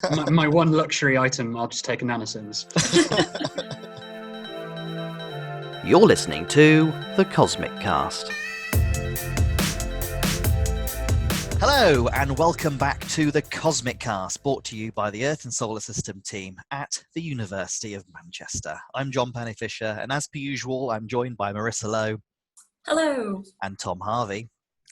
My one luxury item, I'll just take a nanosins. You're listening to the Cosmic Cast. Hello and welcome back to the Cosmic Cast, brought to you by the Earth and Solar System team at the University of Manchester. I'm John Penny-Fisher, and as per usual, I'm joined by Marissa Lowe. Hello. And Tom Harvey.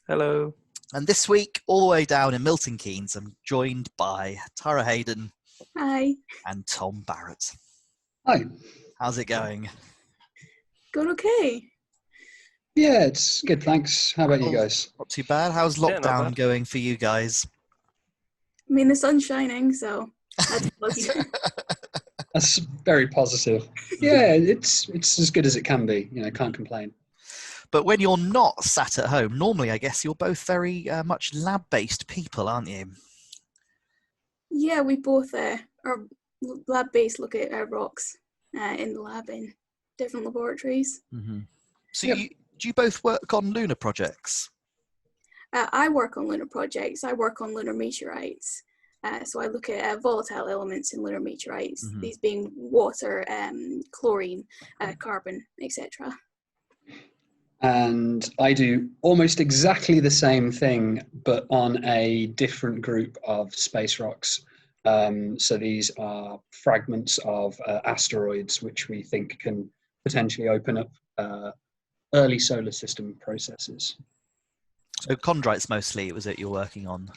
Hello. And this week, all the way down in Milton Keynes, I'm joined by Tara Hayden. Hi. And Tom Barrett. Hi. How's it going? Going okay. Yeah, it's good, thanks. How about you guys? Not too bad. How's lockdown going for you guys? I mean, the sun's shining, so that's positive. That's very positive. Yeah, it's as good as it can be. You know, can't complain. But when you're not sat at home, normally I guess you're both very much lab-based people, aren't you? Yeah, we both are lab-based, look at rocks in the lab in different laboratories. Mm-hmm. So do you both work on lunar projects? I work on lunar projects. I work on lunar meteorites. So I look at volatile elements in lunar meteorites, these being water, chlorine, carbon, etc. And I do almost exactly the same thing, but on a different group of space rocks. So these are fragments of asteroids, which we think can potentially open up early solar system processes. So chondrites mostly, was it you're working on?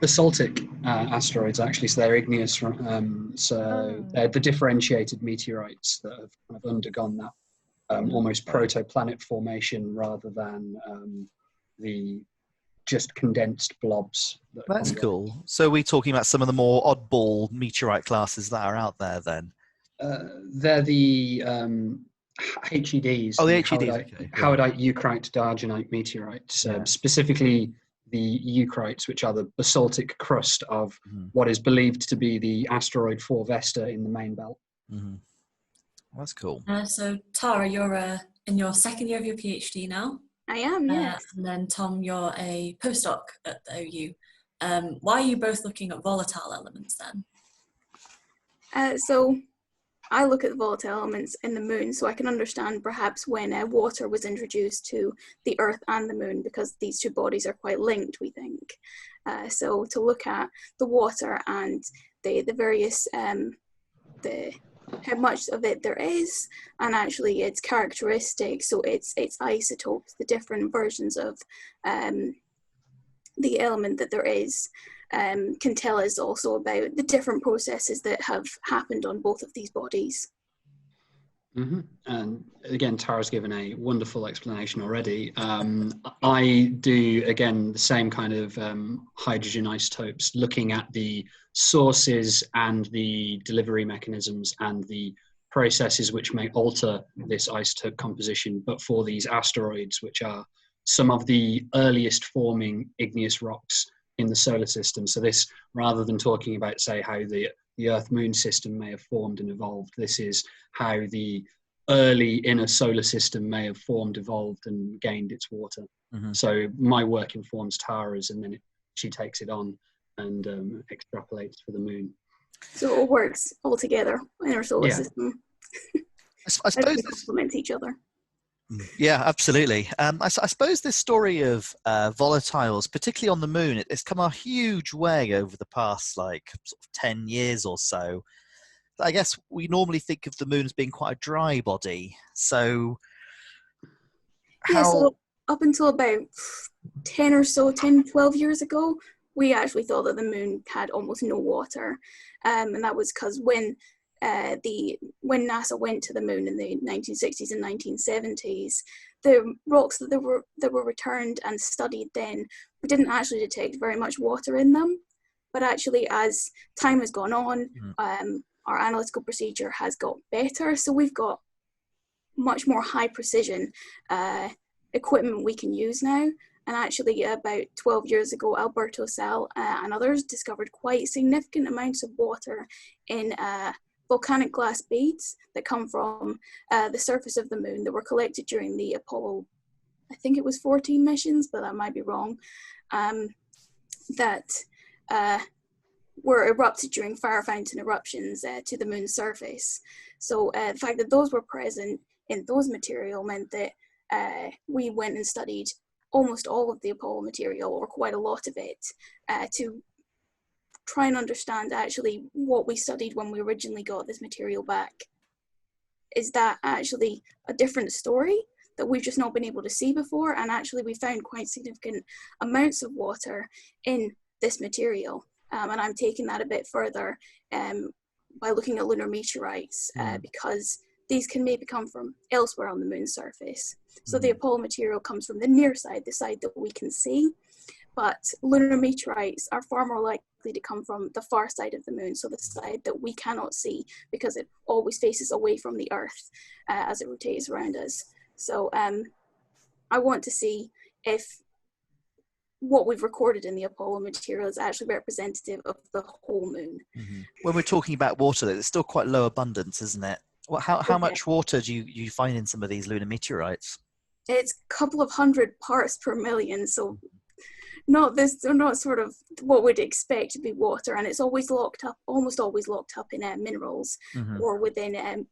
Basaltic asteroids, actually, so they're igneous. They're the differentiated meteorites that have kind of undergone that almost protoplanet formation rather than the just condensed blobs. That's cool. So we're talking about some of the more oddball meteorite classes that are out there then? They're the HEDs. Oh, the HEDs, okay. Howardite, eucrite, diagenite meteorites. Specifically the eucrites, which are the basaltic crust of what is believed to be the asteroid 4 Vesta in the main belt. Mm-hmm. Well, that's cool. So Tara, you're in your second year of your PhD now. I am, yes. And then Tom, you're a postdoc at the OU. Why are you both looking at volatile elements then? So I look at the volatile elements in the moon so I can understand perhaps when water was introduced to the Earth and the moon, because these two bodies are quite linked, we think. So to look at the water and the various, how much of it there is, and actually its characteristics, so its isotopes, the different versions of the element that there is, can tell us also about the different processes that have happened on both of these bodies. Mm-hmm. And again, Tara's given a wonderful explanation already. I do, again, the same kind of hydrogen isotopes, looking at the sources and the delivery mechanisms and the processes which may alter this isotope composition, but for these asteroids, which are some of the earliest forming igneous rocks in the solar system. So this, rather than talking about, say, how the Earth-Moon system may have formed and evolved, this is how the early inner solar system may have formed, evolved, and gained its water. Mm-hmm. So my work informs Tara's, and then she takes it on and extrapolates for the moon. So it all works all together in our solar system. I suppose they complement each other. Yeah, absolutely. I suppose this story of volatiles, particularly on the moon, it's come a huge way over the past sort of 10 years or so. I guess we normally think of the moon as being quite a dry body. So so up until about 12 years ago, we actually thought that the moon had almost no water. And that was because when NASA went to the moon in the 1960s and 1970s, the rocks that were returned and studied then, we didn't actually detect very much water in them. But actually, as time has gone on, our analytical procedure has got better. So we've got much more high precision equipment we can use now. And actually, about 12 years ago, Alberto Sal and others discovered quite significant amounts of water in volcanic glass beads that come from the surface of the moon that were collected during the Apollo, I think it was 14 missions, but that might be wrong, that were erupted during fire fountain eruptions to the moon's surface. So the fact that those were present in those material meant that we went and studied almost all of the Apollo material, or quite a lot of it, to try and understand actually what we studied when we originally got this material back. Is that actually a different story that we've just not been able to see before? And actually we found quite significant amounts of water in this material. And I'm taking that a bit further by looking at lunar meteorites, because these can maybe come from elsewhere on the moon's surface. So the Apollo material comes from the near side, the side that we can see, but lunar meteorites are far more likely to come from the far side of the moon, so the side that we cannot see because it always faces away from the Earth as it rotates around us. So I want to see if what we've recorded in the Apollo material is actually representative of the whole moon. When we're talking about water, there's still quite low abundance, isn't it? Well, how much water do you find in some of these lunar meteorites? It's a couple of 100 parts per million, so not sort of what we'd expect to be water, and it's always locked up, almost always locked up in minerals or within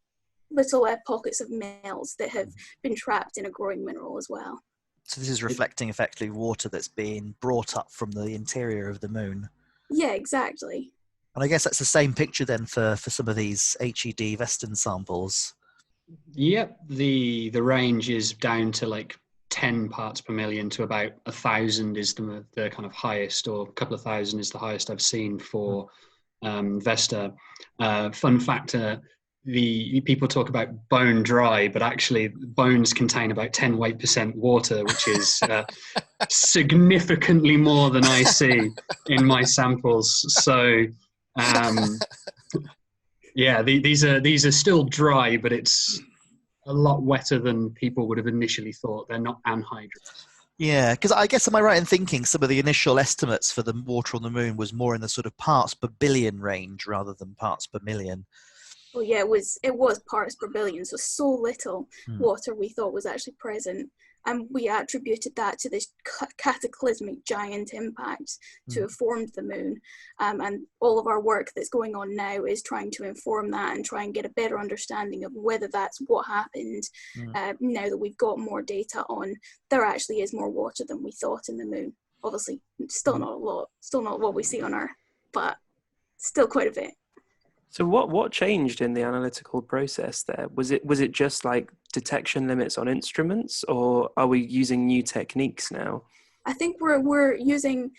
little pockets of metals that have been trapped in a growing mineral as well. So this is reflecting effectively water that's being brought up from the interior of the moon. Yeah, exactly. And I guess that's the same picture then for some of these HED Western samples. Yep, the range is down to like 10 parts per million to about 1,000 is the kind of highest, or a couple of thousand is the highest I've seen for Vesta. Fun factor, the people talk about bone dry, but actually bones contain about 10 weight% water, which is significantly more than I see in my samples. So yeah, these are still dry, but it's a lot wetter than people would have initially thought. They're not anhydrous. Yeah, because I guess, am I right in thinking some of the initial estimates for the water on the moon was more in the sort of parts per billion range rather than parts per million? Well, yeah, it was parts per billion, so little water we thought was actually present. And we attributed that to this cataclysmic giant impact to have formed the moon. And all of our work that's going on now is trying to inform that and try and get a better understanding of whether that's what happened. Now that we've got more data on, there actually is more water than we thought in the moon. Obviously, still not a lot, still not what we see on Earth, but still quite a bit. So what changed in the analytical process there? Was it just like detection limits on instruments, or are we using new techniques now? I think we're using,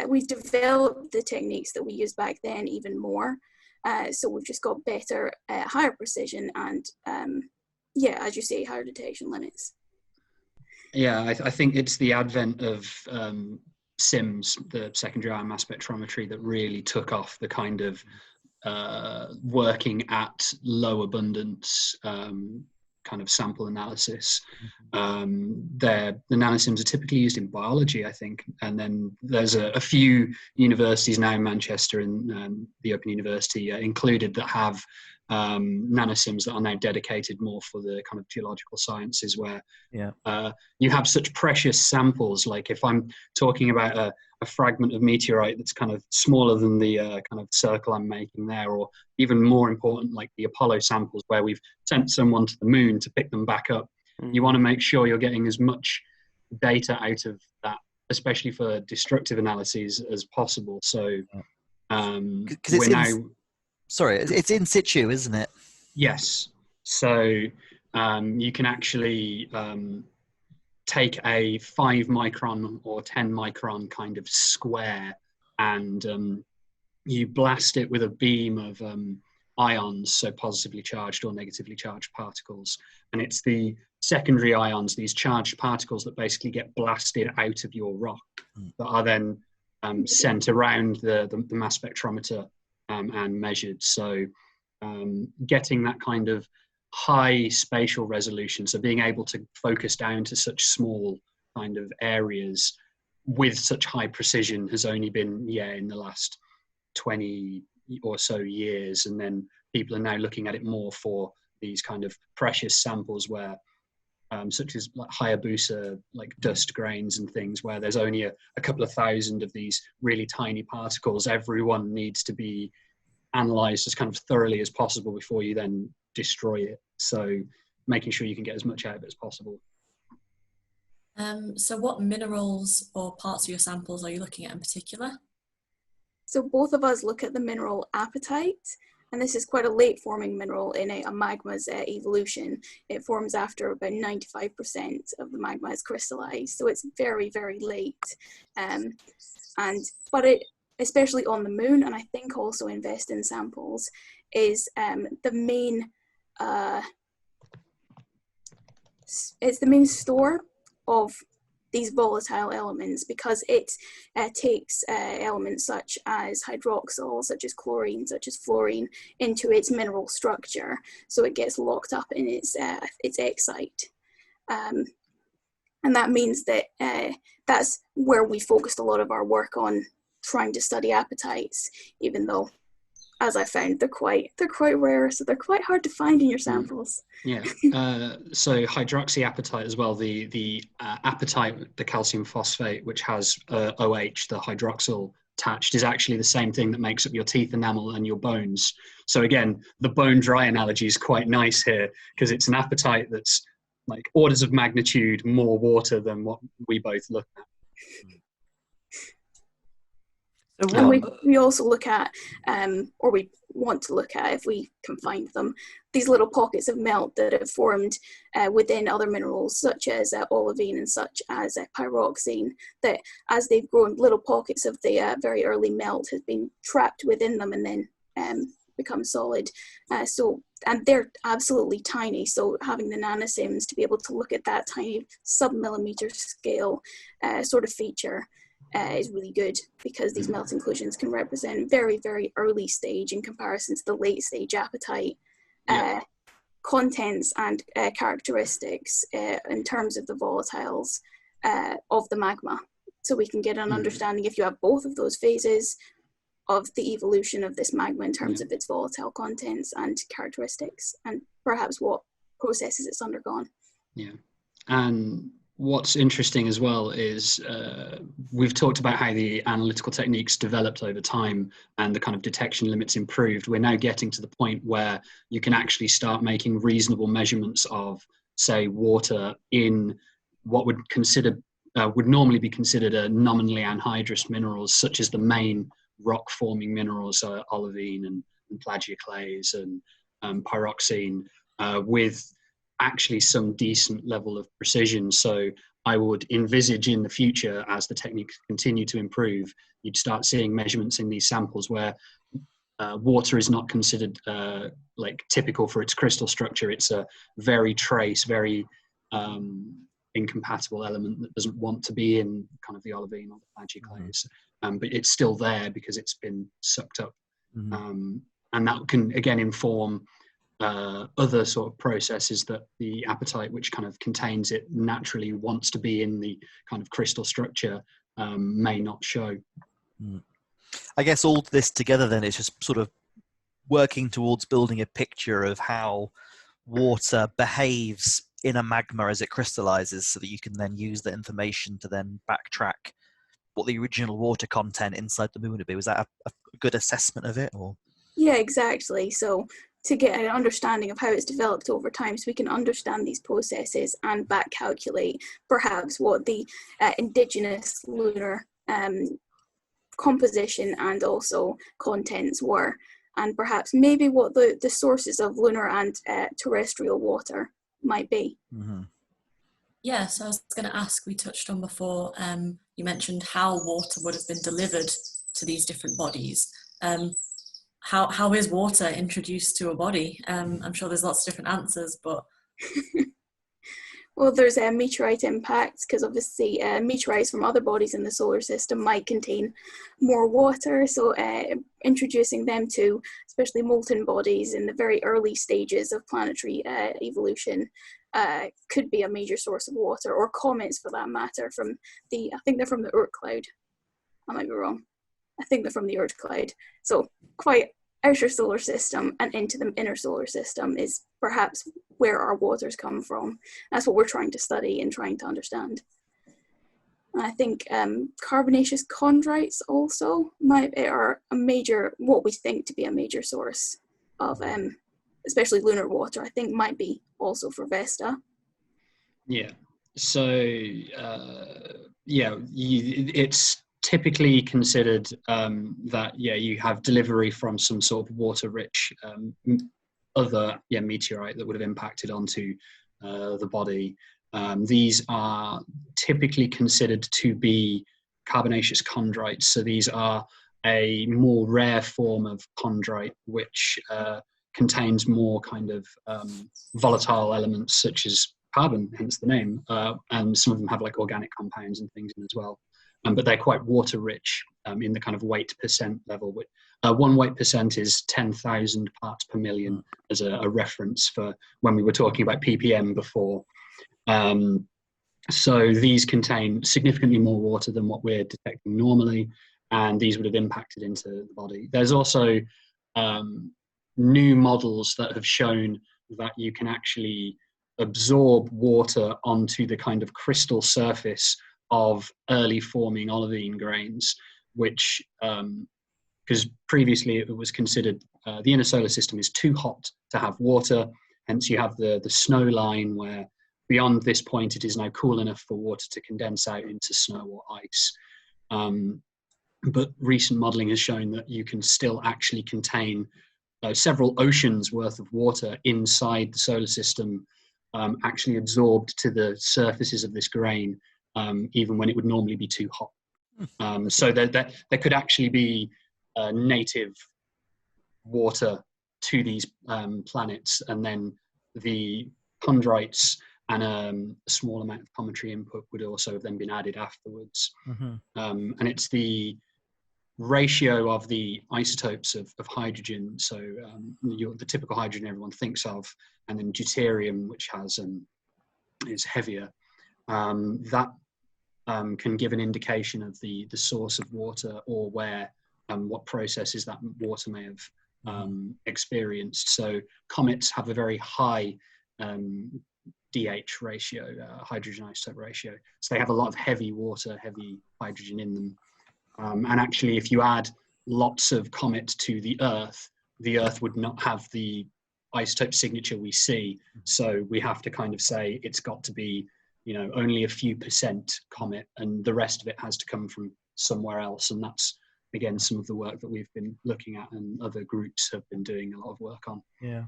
we've developed the techniques that we used back then even more. So we've just got better, higher precision and, yeah, as you say, higher detection limits. Yeah, I think it's the advent of SIMS, the secondary ion mass spectrometry, that really took off the kind of working at low abundance kind of sample analysis. The nanosims are typically used in biology, I think, and then there's a few universities now in Manchester and the Open University included that have nanosims that are now dedicated more for the kind of geological sciences, where you have such precious samples. Like if I'm talking about a fragment of meteorite that's kind of smaller than the kind of circle I'm making there, or even more important, like the Apollo samples where we've sent someone to the moon to pick them back up, you want to make sure you're getting as much data out of that, especially for destructive analyses, as possible. So we're now... Sorry, it's in situ, isn't it? Yes. So you can actually take a 5 micron or 10 micron kind of square and you blast it with a beam of ions, so positively charged or negatively charged particles. And it's the secondary ions, these charged particles, that basically get blasted out of your rock that are then sent around the mass spectrometer and measured. So getting that kind of high spatial resolution, so being able to focus down to such small kind of areas with such high precision has only been in the last 20 or so years. And then people are now looking at it more for these kind of precious samples where such as like Hayabusa, like dust grains and things, where there's only a couple of thousand of these really tiny particles. Everyone needs to be analyzed as kind of thoroughly as possible before you then destroy it. So making sure you can get as much out of it as possible. So what minerals or parts of your samples are you looking at in particular? So both of us look at the mineral apatite, and this is quite a late forming mineral in a magma's evolution. It forms after about 95% of the magma has crystallized, so it's very, very late. But it, especially on the moon, and I think also in Vestin samples, is the main it's the main store of these volatile elements, because it takes elements such as hydroxyl, such as chlorine, such as fluorine into its mineral structure, so it gets locked up in its excite. And that means that that's where we focused a lot of our work on trying to study apatites, even though, as I found, they're quite rare, so they're quite hard to find in your samples. Yeah. So hydroxyapatite as well. The apatite, the calcium phosphate, which has OH, the hydroxyl attached, is actually the same thing that makes up your teeth enamel and your bones. So again, the bone dry analogy is quite nice here, because it's an apatite that's like orders of magnitude more water than what we both look at. And we also look at, or we want to look at, if we can find them, these little pockets of melt that have formed within other minerals, such as olivine and such as pyroxene, that as they've grown, little pockets of the very early melt has been trapped within them and then become solid. And they're absolutely tiny, so having the nanosims to be able to look at that tiny sub-millimeter scale sort of feature is really good, because these melt inclusions can represent very, very early stage in comparison to the late stage apatite contents and characteristics in terms of the volatiles of the magma. So we can get an understanding, if you have both of those phases, of the evolution of this magma in terms of its volatile contents and characteristics, and perhaps what processes it's undergone. Yeah. And what's interesting as well is we've talked about how the analytical techniques developed over time and the kind of detection limits improved. We're now getting to the point where you can actually start making reasonable measurements of, say, water in what would normally be considered a nominally anhydrous minerals, such as the main rock forming minerals, olivine and plagioclase and pyroxene, with actually some decent level of precision. So I would envisage in the future, as the techniques continue to improve, you'd start seeing measurements in these samples where water is not considered like typical for its crystal structure. It's a very trace, very incompatible element that doesn't want to be in kind of the olivine or the plagioclase, but it's still there because it's been sucked up. And that can again inform other sort of processes that the apatite, which kind of contains it naturally, wants to be in the kind of crystal structure, may not show. I guess all this together then is just sort of working towards building a picture of how water behaves in a magma as it crystallizes, so that you can then use the information to then backtrack what the original water content inside the moon would be. Was that a good assessment of it? Or? Yeah, exactly. So to get an understanding of how it's developed over time, so we can understand these processes and back calculate perhaps what the indigenous lunar composition and also contents were, and perhaps maybe what the sources of lunar and terrestrial water might be. Yeah, so I was going to ask, we touched on before, you mentioned how water would have been delivered to these different bodies. How is water introduced to a body? I'm sure there's lots of different answers, but... Well, there's a meteorite impact, because obviously meteorites from other bodies in the solar system might contain more water, so introducing them to especially molten bodies in the very early stages of planetary evolution could be a major source of water, or comets for that matter, from I think they're from the Oort cloud. I might be wrong. I think they're from the Oort cloud. So quite outer solar system and into the inner solar system is perhaps where our waters come from. That's what we're trying to study and trying to understand. I think carbonaceous chondrites also are a major, what we think to be a major source of, especially lunar water, I think might be also for Vesta. Yeah. So, it's typically considered that, you have delivery from some sort of water-rich other meteorite that would have impacted onto the body. These are typically considered to be carbonaceous chondrites. So these are a more rare form of chondrite, which contains more kind of volatile elements such as carbon, hence the name. And some of them have like organic compounds and things in as well. But they're quite water rich in the kind of weight percent level. 1 weight percent is 10,000 parts per million as a reference for when we were talking about ppm before. So these contain significantly more water than what we're detecting normally, and these would have impacted into the body. There's also new models that have shown that you can actually absorb water onto the kind of crystal surface of early forming olivine grains, which, because previously it was considered the inner solar system is too hot to have water, hence you have the snow line where beyond this point it is now cool enough for water to condense out into snow or ice. But recent modelling has shown that you can still actually contain several oceans worth of water inside the solar system, actually absorbed to the surfaces of this grain, even when it would normally be too hot. So there could actually be native water to these planets, and then the chondrites and a small amount of cometary input would also have then been added afterwards. And it's the ratio of the isotopes of hydrogen, so the typical hydrogen everyone thinks of, and then deuterium, which has is heavier, that can give an indication of the source of water, or where what processes that water may have experienced. So comets have a very high DH ratio, hydrogen isotope ratio. So they have a lot of heavy water, heavy hydrogen in them. And actually, if you add lots of comets to the Earth would not have the isotope signature we see. So we have to kind of say it's got to be, only a few percent comet, and the rest of it has to come from somewhere else. And that's, again, some of the work that we've been looking at and other groups have been doing a lot of work on. Yeah.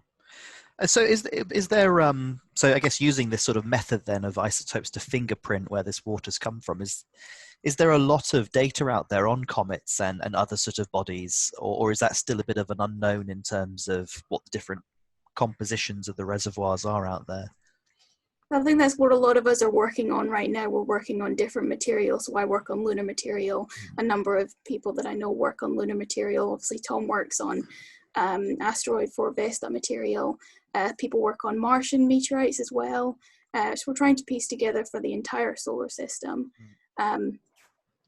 So is there so I guess using this sort of method then of isotopes to fingerprint where this water's come from, is there a lot of data out there on comets and other sort of bodies, or is that still a bit of an unknown in terms of what the different compositions of the reservoirs are out there? I think that's what a lot of us are working on right now. We're working on different materials. So I work on lunar material. A number of people that I know work on lunar material. Obviously, Tom works on asteroid for Vesta material. People work on Martian meteorites as well. So we're trying to piece together for the entire solar system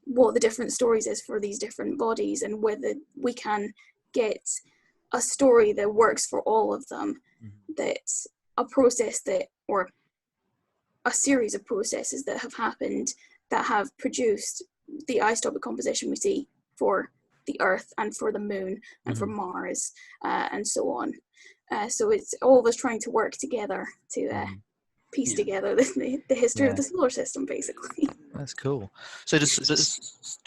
what the different stories is for these different bodies, and whether we can get a story that works for all of them. That's a process or a series of processes that have happened that have produced the isotopic composition we see for the Earth and for the Moon and for Mars and so on. So it's all of us trying to work together to piece together the history of the solar system, basically. That's cool. So do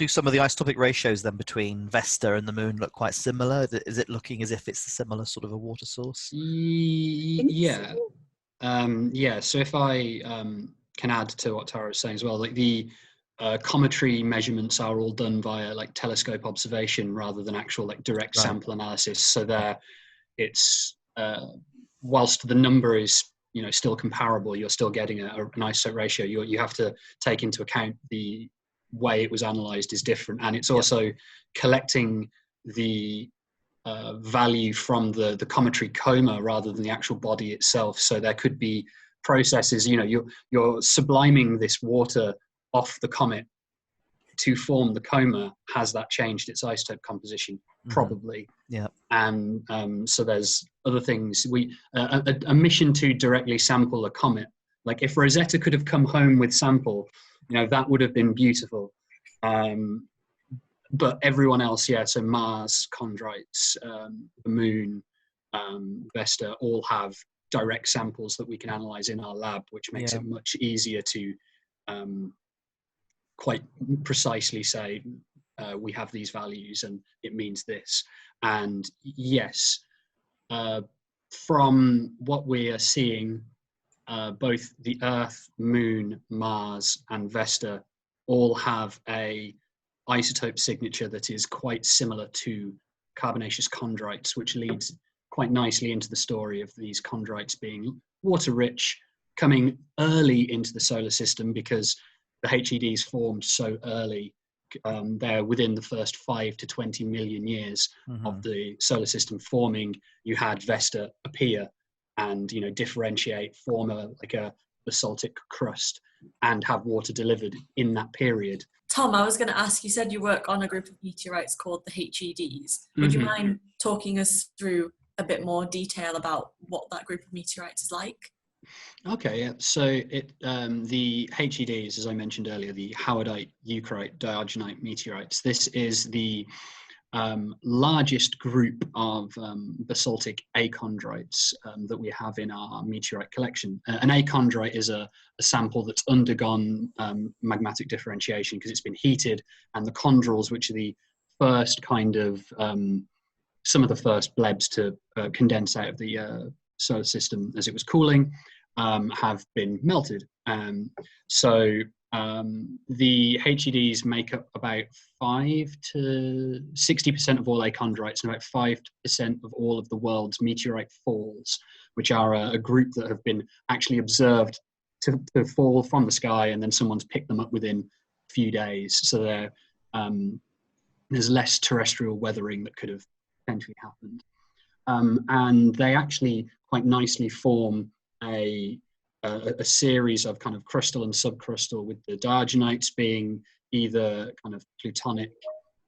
some of the isotopic ratios then between Vesta and the Moon look quite similar? Is it looking as if it's a similar sort of a water source? Yeah. So if I can add to what Tara was saying as well, like the cometary measurements are all done via like telescope observation rather than actual like direct sample analysis. So it's whilst the number is still comparable, you're still getting an isotope ratio. You have to take into account the way it was analysed is different, and it's also collecting the value from the cometary coma rather than the actual body itself. So there could be processes, you're subliming this water off the comet to form the coma, has that changed its isotope composition? Probably. Yeah. And so there's other things. A mission to directly sample a comet, like if Rosetta could have come home with sample, that would have been beautiful. But everyone else, so Mars, chondrites, the Moon, Vesta, all have direct samples that we can analyze in our lab, which makes it much easier to quite precisely say, we have these values and it means this. And yes, from what we are seeing, both the Earth, Moon, Mars, and Vesta all have a isotope signature that is quite similar to carbonaceous chondrites, which leads quite nicely into the story of these chondrites being water-rich, coming early into the solar system because the HEDs formed so early. They're within the first 5 to 20 million years of the solar system forming. You had Vesta appear and differentiate, form a basaltic crust, and have water delivered in that period. Tom, I was going to ask, you said you work on a group of meteorites called the HEDs. Would you mind talking us through a bit more detail about what that group of meteorites is like? Okay, yeah. So the HEDs, as I mentioned earlier, the howardite, eucrite, diogenite meteorites. This is the largest group of basaltic achondrites that we have in our meteorite collection. An achondrite is a sample that's undergone magmatic differentiation because it's been heated, and the chondrules, which are the first kind of some of the first blebs to condense out of the solar system as it was cooling, have been melted. So the HEDs make up about 5 to 60% of all achondrites and about 5% of all of the world's meteorite falls, which are a group that have been actually observed to fall from the sky, and then someone's picked them up within a few days. So there's less terrestrial weathering that could have potentially happened. And they actually quite nicely form a series of kind of crustal and subcrustal, with the diogenites being either kind of plutonic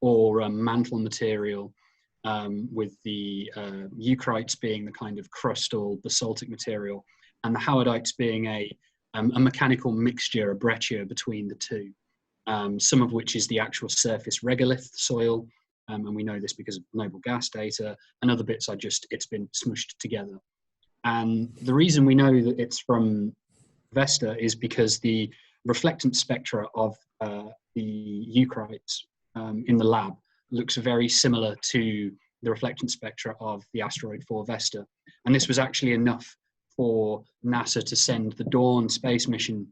or mantle material, with the eucrites being the kind of crustal basaltic material, and the howardites being a mechanical mixture, a breccia between the two, some of which is the actual surface regolith soil, and we know this because of noble gas data, and other bits it's been smushed together. And the reason we know that it's from Vesta is because the reflectance spectra of the eucrites in the lab looks very similar to the reflectance spectra of the asteroid 4 Vesta. And this was actually enough for NASA to send the Dawn space mission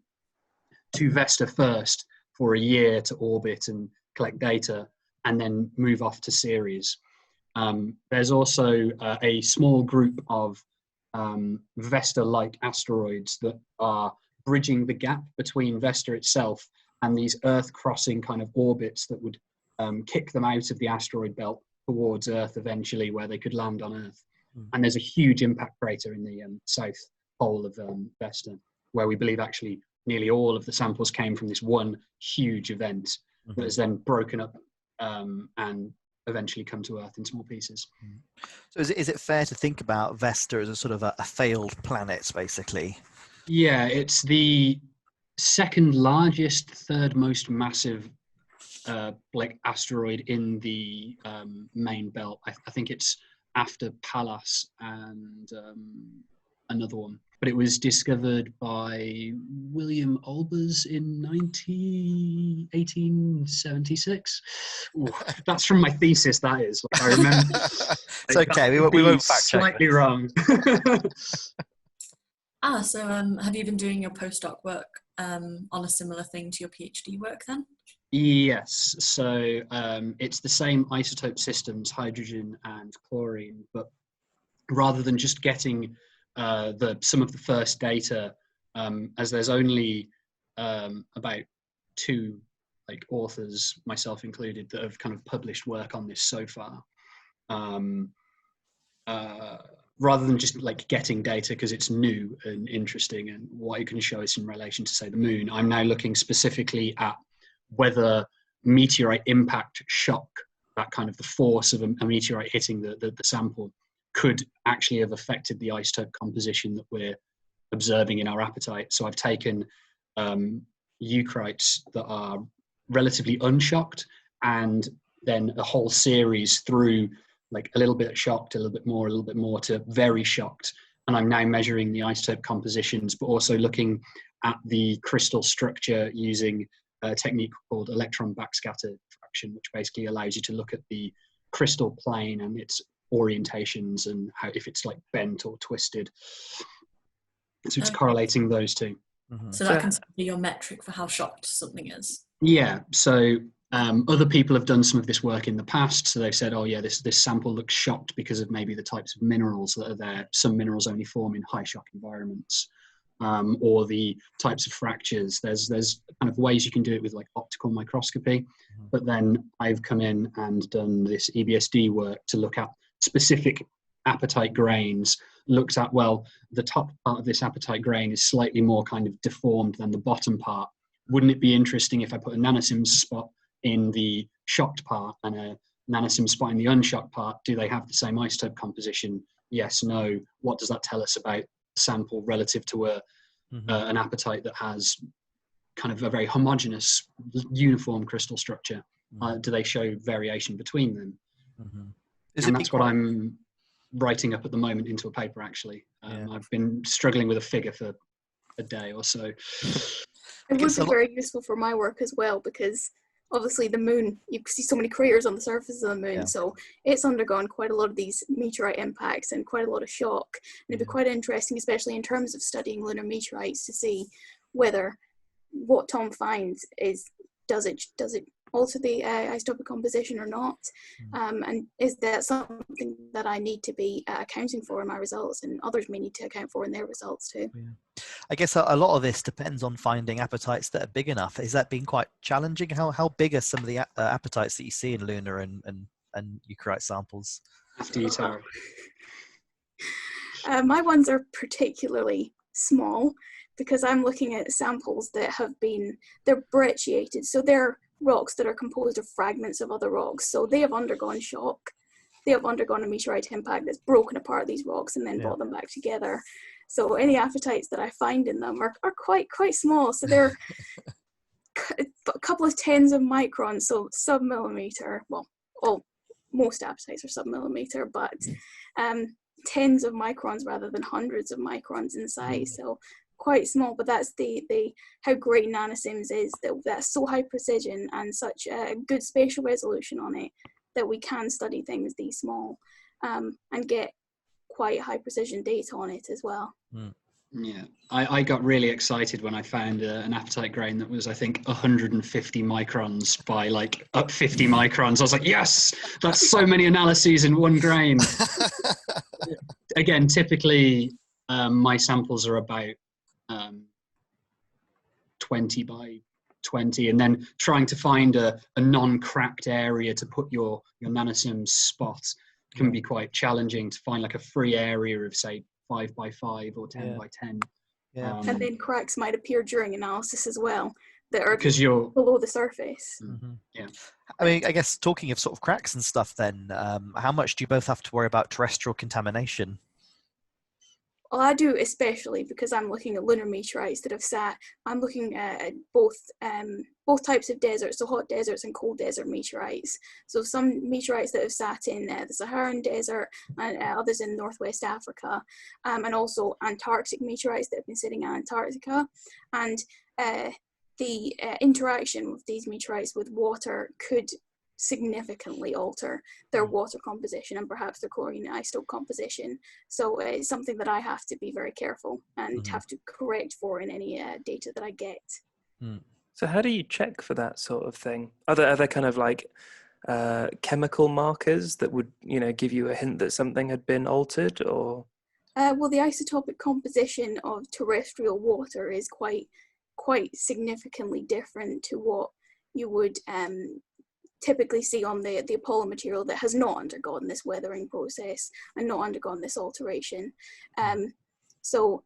to Vesta first for a year to orbit and collect data, and then move off to Ceres. There's also a small group of Vesta-like asteroids that are bridging the gap between Vesta itself and these Earth-crossing kind of orbits that would kick them out of the asteroid belt towards Earth eventually, where they could land on Earth. And there's a huge impact crater in the south pole of Vesta, where we believe actually nearly all of the samples came from this one huge event that has then broken up and eventually come to Earth in small pieces. So is it fair to think about Vesta as a sort of a failed planet, basically? Yeah, it's the second largest, third most massive asteroid in the main belt. I think it's after Pallas and another one. But it was discovered by William Olbers in 1876. Ooh, that's from my thesis, that is. I remember. It's okay, we won't fact check. Slightly wrong. So have you been doing your postdoc work on a similar thing to your PhD work then? Yes, so it's the same isotope systems, hydrogen and chlorine, but rather than just getting some of the first data, as there's only about 2 authors, myself included, that have kind of published work on this so far. Rather than just getting data because it's new and interesting and what it can show us in relation to, say, the moon, I'm now looking specifically at whether meteorite impact shock, that kind of the force of a meteorite hitting the sample, could actually have affected the isotope composition that we're observing in our apatite. So I've taken eucrites that are relatively unshocked, and then a whole series through like a little bit shocked, a little bit more to very shocked. And I'm now measuring the isotope compositions, but also looking at the crystal structure using a technique called electron backscatter diffraction, which basically allows you to look at the crystal plane and its orientations and how, if it's like bent or twisted. So it's correlating those two. So that can be your metric for how shocked something is. Yeah. So other people have done some of this work in the past. So they've said, oh yeah, this sample looks shocked because of maybe the types of minerals that are there. Some minerals only form in high shock environments, or the types of fractures. There's kind of ways you can do it with like optical microscopy. But then I've come in and done this EBSD work to look at specific apatite grains, looked at, well, the top part of this apatite grain is slightly more kind of deformed than the bottom part. Wouldn't it be interesting if I put a nanosims spot in the shocked part and a nanosim spot in the unshocked part? Do they have the same isotope composition? Yes, no. What does that tell us about the sample relative to an apatite that has kind of a very homogeneous, uniform crystal structure? Do they show variation between them? And that's what I'm writing up at the moment into a paper, actually. I've been struggling with a figure for a day or so. It would be very useful for my work as well, because obviously the moon, you see so many craters on the surface of the moon, so it's undergone quite a lot of these meteorite impacts and quite a lot of shock. And it'd be quite interesting, especially in terms of studying lunar meteorites, to see whether what Tom finds is, does it alter the isotopic composition or not, and is that something that I need to be accounting for in my results, and others may need to account for in their results too. I guess a lot of this depends on finding apatites that are big enough. Has that been quite challenging? How big are some of the apatites that you see in lunar and eucrite samples? After you, Tara. My ones are particularly small because I'm looking at samples that they're brecciated, so they're rocks that are composed of fragments of other rocks. So they have undergone shock. They have undergone a meteorite impact that's broken apart these rocks and then brought them back together. So any apatites that I find in them are quite small. So they're a couple of tens of microns, so sub-millimeter. Well, most apatites are sub-millimeter, but tens of microns rather than hundreds of microns in size. So quite small, but that's the how great nanosims is, that's so high precision and such a good spatial resolution on it that we can study things these small and get quite high precision data on it as well. Yeah, I got really excited when I found an apatite grain that was, I think, 150 microns by like up 50 microns. I was like, yes, that's so many analyses in one grain. Again, typically my samples are about 20 by 20, and then trying to find a non-cracked area to put your nanosim spot can be quite challenging, to find like a free area of say 5 by 5 or 10 by 10. And then cracks might appear during analysis as well that are because you're below the surface. I mean, I guess talking of sort of cracks and stuff then, how much do you both have to worry about terrestrial contamination? Well, I do, especially because I'm looking at lunar meteorites that have sat. I'm looking at both types of deserts, so hot deserts and cold desert meteorites. So some meteorites that have sat in the Saharan desert and others in Northwest Africa, and also Antarctic meteorites that have been sitting in Antarctica. And the interaction with these meteorites with water could significantly alter their water composition and perhaps their chlorine isotope composition. So it's something that I have to be very careful and have to correct for in any data that I get. So how do you check for that sort of thing? Are there kind of like chemical markers that would, give you a hint that something had been altered, or? Well, the isotopic composition of terrestrial water is quite significantly different to what you would typically see on the Apollo material that has not undergone this weathering process and not undergone this alteration. So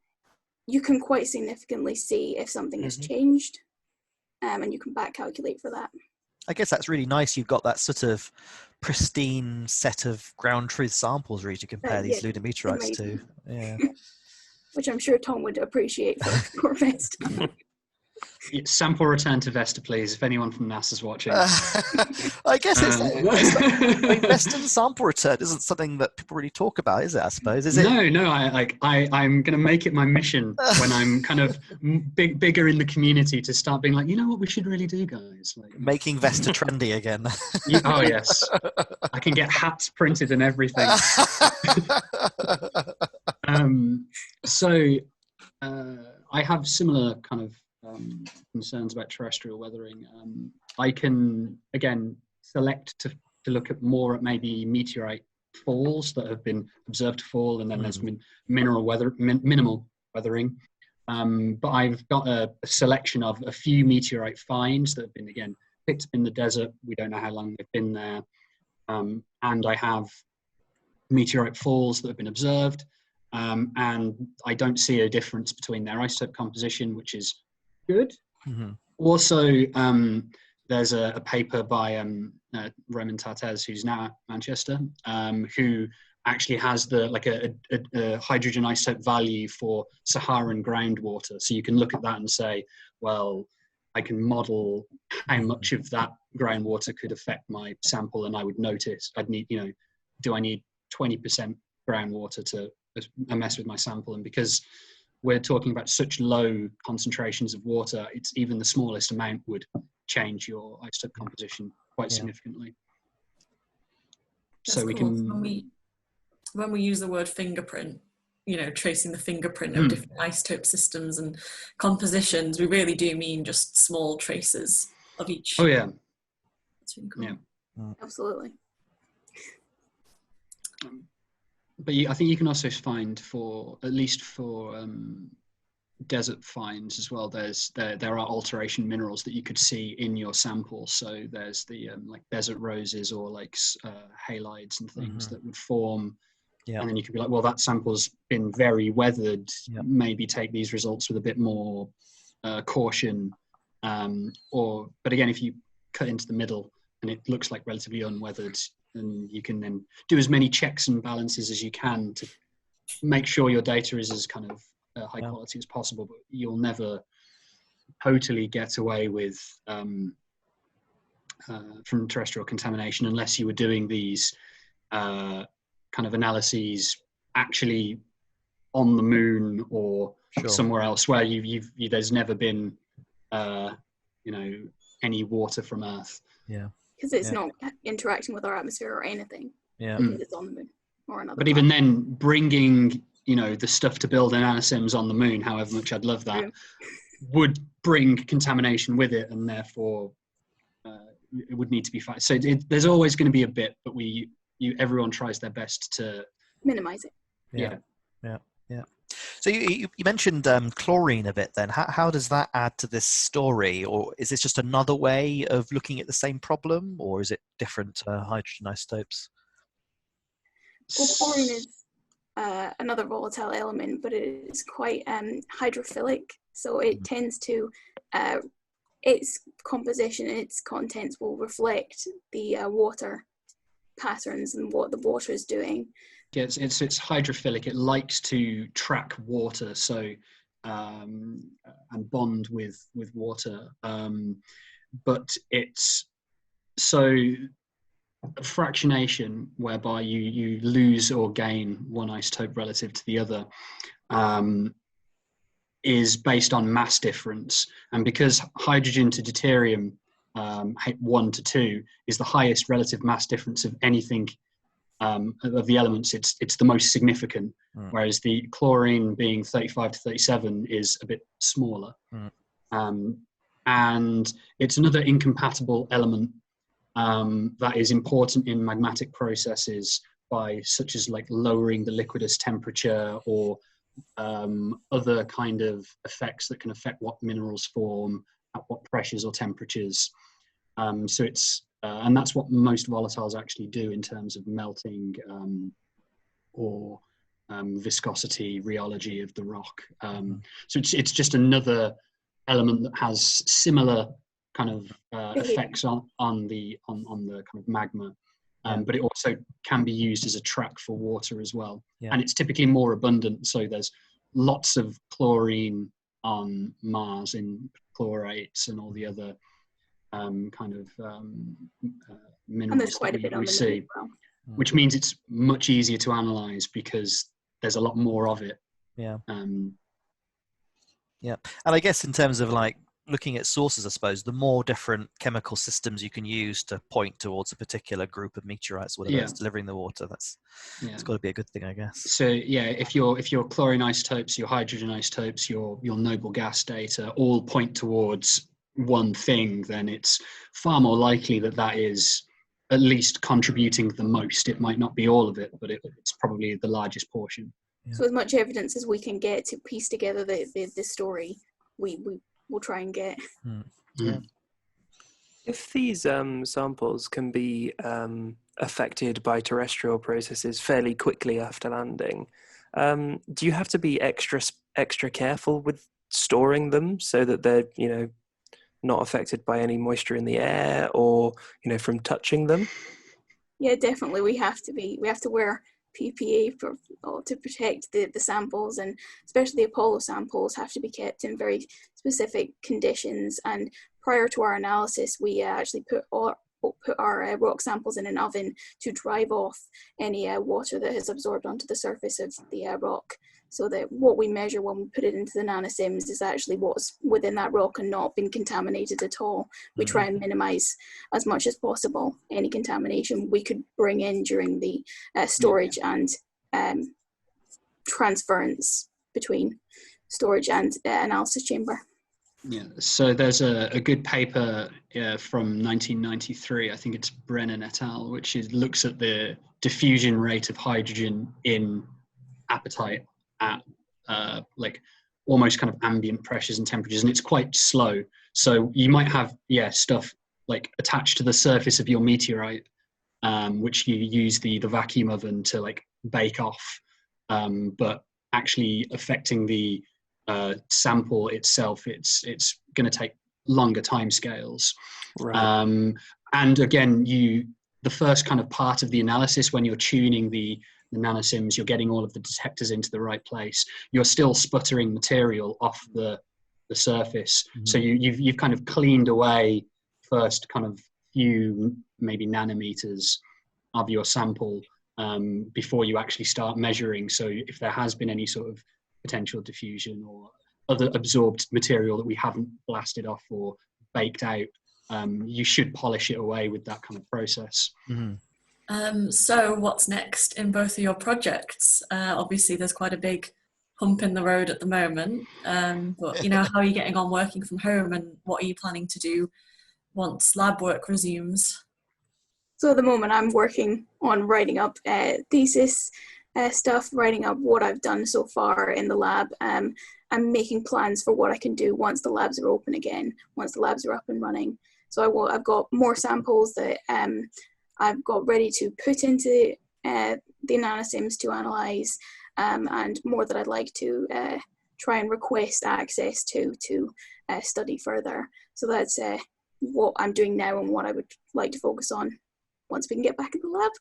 you can quite significantly see if something has changed, and you can back calculate for that. I guess that's really nice. You've got that sort of pristine set of ground truth samples really to compare these lunar meteorites to. Yeah. Which I'm sure Tom would appreciate for Vesta. Sample return to Vesta, please, if anyone from NASA's watching. I guess Vesta sample return isn't something that people really talk about, is it, I suppose? Is it? No, I'm going to make it my mission when I'm kind of bigger in the community to start being like, you know what we should really do, guys? Like, making Vesta trendy again. Oh, yes. I can get hats printed and everything. I have similar kind of concerns about terrestrial weathering. I can, again, select to look at more at maybe meteorite falls that have been observed to fall, and then there's minimal weathering. But I've got a selection of a few meteorite finds that have been, again, picked up in the desert. We don't know how long they've been there. And I have meteorite falls that have been observed. And I don't see a difference between their isotope composition, which is good. Also, there's a paper by Roman Tartes, who's now at Manchester, who actually has a hydrogen isotope value for Saharan groundwater. So you can look at that and say, well, I can model how much of that groundwater could affect my sample, and I would notice do I need 20% groundwater to mess with my sample? And because we're talking about such low concentrations of water, it's even the smallest amount would change your isotope composition quite significantly. That's so we cool. can when we use the word fingerprint, tracing the fingerprint of different isotope systems and compositions, we really do mean just small traces of each. Oh yeah, that's really cool. Yeah, absolutely. But I think you can also find at least for desert finds as well, there are alteration minerals that you could see in your sample. So there's the like desert roses or like halides and things that would form. Yeah. And then you could be like, well, that sample's been very weathered. Yep. Maybe take these results with a bit more caution. But again, if you cut into the middle and it looks like relatively unweathered, and you can then do as many checks and balances as you can to make sure your data is as kind of high quality as possible. But you'll never totally get away with from terrestrial contamination unless you were doing these kind of analyses actually on the moon or somewhere else where there's never been any water from Earth. Yeah. Because it's not interacting with our atmosphere or anything. Yeah. Because it's on the moon or another. But even then, bringing the stuff to build nanosims on the moon, however much I'd love that, would bring contamination with it, and therefore it would need to be fight. So there's always going to be a bit, but everyone tries their best to minimize it. Yeah. So you mentioned chlorine a bit then. How does that add to this story? Or is this just another way of looking at the same problem? Or is it different hydrogen isotopes? Well, chlorine is another volatile element, but it is quite hydrophilic. So it tends to, its composition and its contents will reflect the water patterns and what the water is doing. Yeah, it's hydrophilic. It likes to track water, so and bond with water. But it's so fractionation, whereby you lose or gain one isotope relative to the other, is based on mass difference. And because hydrogen to deuterium 1 to 2 is the highest relative mass difference of anything. Of the elements, it's the most significant, whereas the chlorine being 35 to 37 is a bit smaller. And it's another incompatible element that is important in magmatic processes such as like lowering the liquidus temperature or other kind of effects that can affect what minerals form at what pressures or temperatures. So it's and that's what most volatiles actually do in terms of melting or viscosity, rheology of the rock. So it's just another element that has similar kind of effects on the kind of magma. But it also can be used as a track for water as well. Yeah. And it's typically more abundant. So there's lots of chlorine on Mars in chlorates and all the other minerals that we see, which means it's much easier to analyze because there's a lot more of it. Yeah. Yeah. And I guess in terms of like looking at sources, I suppose the more different chemical systems you can use to point towards a particular group of meteorites, whatever it's delivering the water, it's got to be a good thing, I guess. So yeah, if your chlorine isotopes, your hydrogen isotopes, your noble gas data all point towards one thing, then it's far more likely that is at least contributing the most. It might not be all of it, but it's probably the largest portion. So as much evidence as we can get to piece together the story, we'll try and get. Yeah. If these samples can be affected by terrestrial processes fairly quickly after landing, do you have to be extra careful with storing them so that they're not affected by any moisture in the air or from touching them? Yeah, definitely. We have to wear PPE to protect the samples, and especially the Apollo samples have to be kept in very specific conditions. And prior to our analysis, we actually put our rock samples in an oven to drive off any water that has absorbed onto the surface of the rock, so that what we measure when we put it into the nanosims is actually what's within that rock and not been contaminated at all. We try and minimize as much as possible any contamination we could bring in during the storage and transference between storage and analysis chamber. Yeah, so there's a good paper from 1993, I think it's Brennan et al., which looks at the diffusion rate of hydrogen in apatite at like almost kind of ambient pressures and temperatures, and it's quite slow. So you might have stuff like attached to the surface of your meteorite, which you use the vacuum oven to like bake off, but actually affecting the sample itself, it's going to take longer time scales. Right. And again, the first kind of part of the analysis, when you're tuning the nanosims, you're getting all of the detectors into the right place, you're still sputtering material off the surface. So you've kind of cleaned away first kind of few maybe nanometers of your sample before you actually start measuring. So if there has been any sort of potential diffusion or other absorbed material that we haven't blasted off or baked out, you should polish it away with that kind of process. So what's next in both of your projects? Obviously there's quite a big hump in the road at the moment, but how are you getting on working from home, and what are you planning to do once lab work resumes? So at the moment I'm working on writing up thesis stuff, writing up what I've done so far in the lab. I'm making plans for what I can do once the labs are open again, once the labs are up and running. So I've got more samples that I've got ready to put into the nanosims to analyse, and more that I'd like to try and request access to study further. So that's what I'm doing now and what I would like to focus on once we can get back in the lab.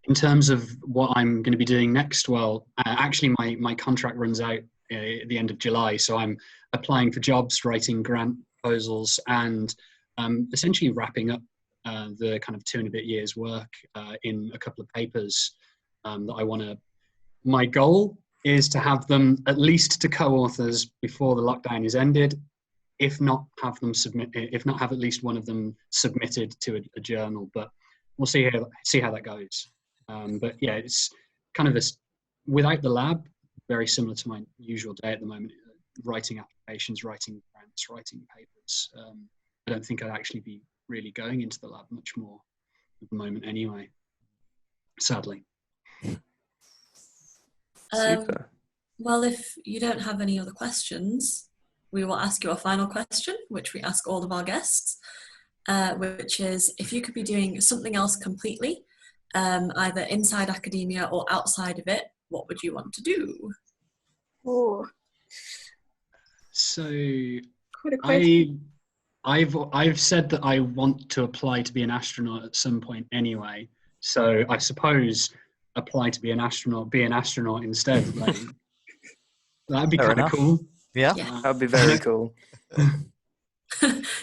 In terms of what I'm going to be doing next, well, actually my contract runs out at the end of July, so I'm applying for jobs, writing grant proposals, and essentially wrapping up the kind of 2 and a bit years work in a couple of papers that I want to. My goal is to have them at least to co-authors before the lockdown is ended, if not have at least one of them submitted to a journal. But we'll see how that goes. But yeah, it's kind of without the lab, very similar to my usual day at the moment, writing applications, writing grants, writing papers. I don't think I'd actually be really going into the lab much more at the moment anyway, sadly. Super. Well, if you don't have any other questions, we will ask you a final question, which we ask all of our guests, which is, if you could be doing something else completely, either inside academia or outside of it, what would you want to do? Oh, So quite a question. I've said that I want to apply to be an astronaut at some point anyway. So I suppose apply to be an astronaut instead. Like, that'd be kind of cool. Yeah, Yeah. That would be very cool.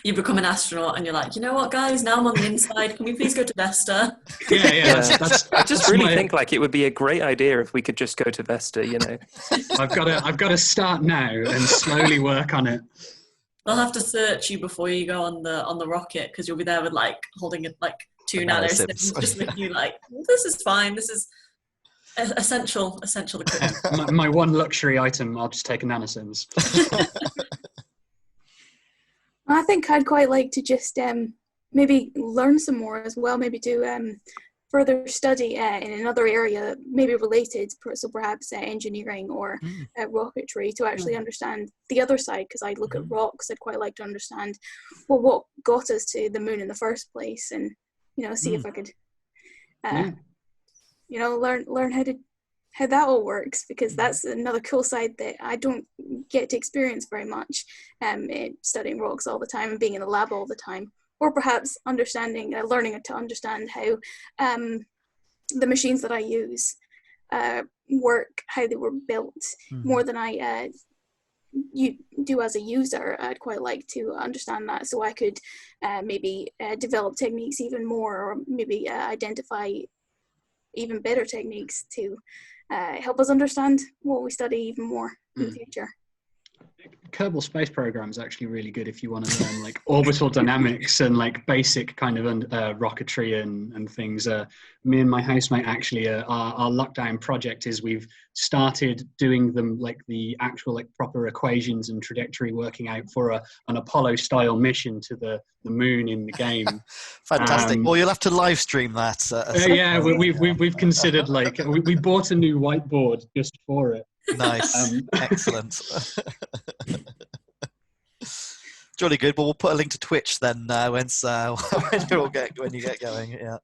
You become an astronaut and you're like, you know what, guys? Now I'm on the inside. Can we please go to Vesta? Yeah. That's I just really think like it would be a great idea if we could just go to Vesta. You know, I've got to start now and slowly work on it. They'll have to search you before you go on the rocket, because you'll be there with like holding it like 2 Analysis. nanosims, just with you like, this is fine. This is essential equipment. My one luxury item, I'll just take a nanosims. I think I'd quite like to just maybe learn some more as well, maybe do further study in another area, maybe related, so perhaps engineering or rocketry, to actually understand the other side, because I look at rocks. I'd quite like to understand what got us to the moon in the first place, and see if I could learn how that all works, because that's another cool side that I don't get to experience very much, studying rocks all the time and being in the lab all the time. Or perhaps learning to understand how the machines that I use work, how they were built, more than I do as a user. I'd quite like to understand that, so I could maybe develop techniques even more, or maybe identify even better techniques to help us understand what we study even more in the future. Kerbal Space Program is actually really good if you want to learn like orbital dynamics and like basic kind of rocketry and things. Me and my housemate actually, our lockdown project is we've started doing them like the actual like proper equations and trajectory working out for an Apollo style mission to the moon in the game. Fantastic. Well, you'll have to live stream that. Yeah, we've considered like we bought a new whiteboard just for it. Nice. Excellent. Jolly good. Well, we'll put a link to Twitch then when you get going. Yeah.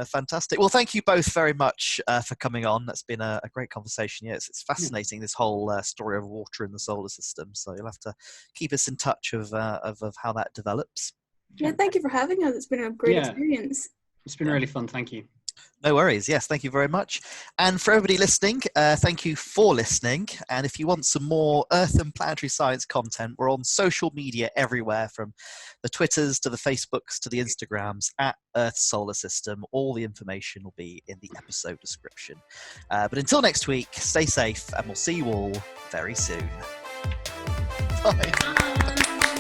Fantastic. Well, thank you both very much for coming on. That's been a great conversation. Yeah, it's fascinating, this whole story of water in the solar system. So you'll have to keep us in touch of how that develops. Yeah, thank you for having us. It's been a great experience. It's been really fun. Thank you. No worries. Yes, thank you very much. And for everybody listening, thank you for listening. And if you want some more Earth and planetary science content, we're on social media everywhere, from the Twitters to the Facebooks to the Instagrams at Earth Solar System. All the information will be in the episode description. But until next week, stay safe, and we'll see you all very soon. Bye. Bye.